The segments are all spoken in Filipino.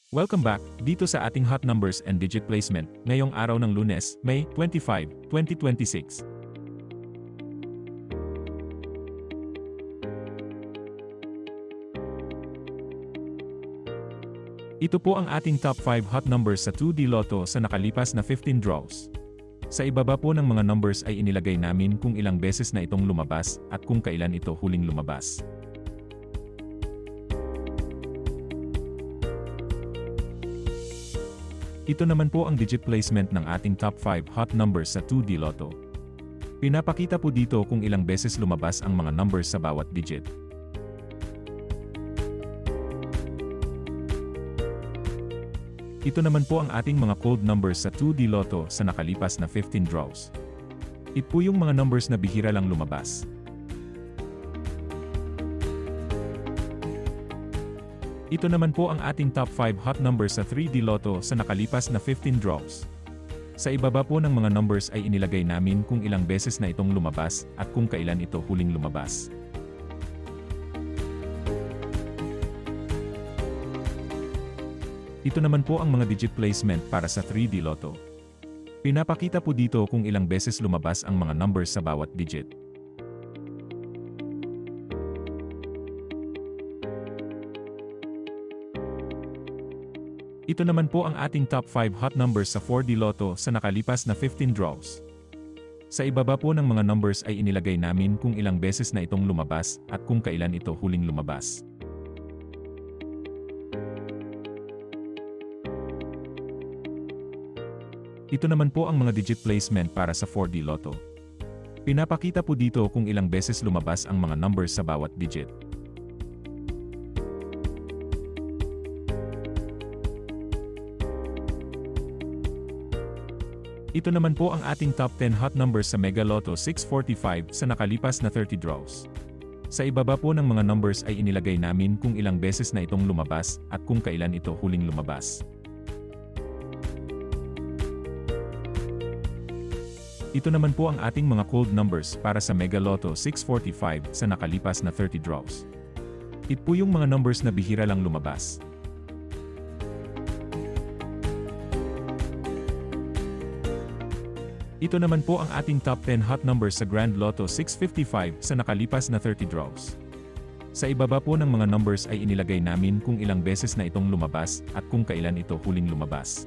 Welcome back dito sa ating hot numbers and digit placement ngayong araw ng Lunes, May 25, 2026. Ito po ang ating top 5 hot numbers sa 2D Lotto sa nakalipas na 15 draws. Sa ibaba po ng mga numbers ay inilagay namin kung ilang beses na itong lumabas at kung kailan ito huling lumabas. Ito naman po ang digit placement ng ating top 5 hot numbers sa 2D Lotto. Pinapakita po dito kung ilang beses lumabas ang mga numbers sa bawat digit. Ito naman po ang ating mga cold numbers sa 2D Lotto sa nakalipas na 15 draws. Ito po yung mga numbers na bihira lang lumabas. Ito naman po ang ating top 5 hot numbers sa 3D Lotto sa nakalipas na 15 draws. Sa ibaba po ng mga numbers ay inilagay namin kung ilang beses na itong lumabas at kung kailan ito huling lumabas. Ito naman po ang mga digit placement para sa 3D Lotto. Pinapakita po dito kung ilang beses lumabas ang mga numbers sa bawat digit. Ito naman po ang ating top 5 hot numbers sa 4D Lotto sa nakalipas na 15 draws. Sa ibaba po ng mga numbers ay inilagay namin kung ilang beses na itong lumabas at kung kailan ito huling lumabas. Ito naman po ang mga digit placement para sa 4D Lotto. Pinapakita po dito kung ilang beses lumabas ang mga numbers sa bawat digit. Ito naman po ang ating top 10 hot numbers sa Mega Lotto 645 sa nakalipas na 30 draws. Sa ibaba po ng mga numbers ay inilagay namin kung ilang beses na itong lumabas at kung kailan ito huling lumabas. Ito naman po ang ating mga cold numbers para sa Mega Lotto 645 sa nakalipas na 30 draws. Ito po yung mga numbers na bihira lang lumabas. Ito naman po ang ating top 10 hot numbers sa Grand Lotto 655 sa nakalipas na 30 draws. Sa ibaba po ng mga numbers ay inilagay namin kung ilang beses na itong lumabas at kung kailan ito huling lumabas.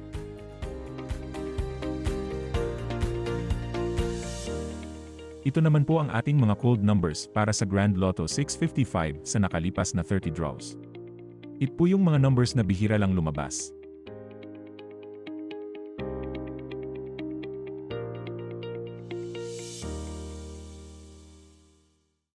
Ito naman po ang ating mga cold numbers para sa Grand Lotto 655 sa nakalipas na 30 draws. Ito po yung mga numbers na bihira lang lumabas.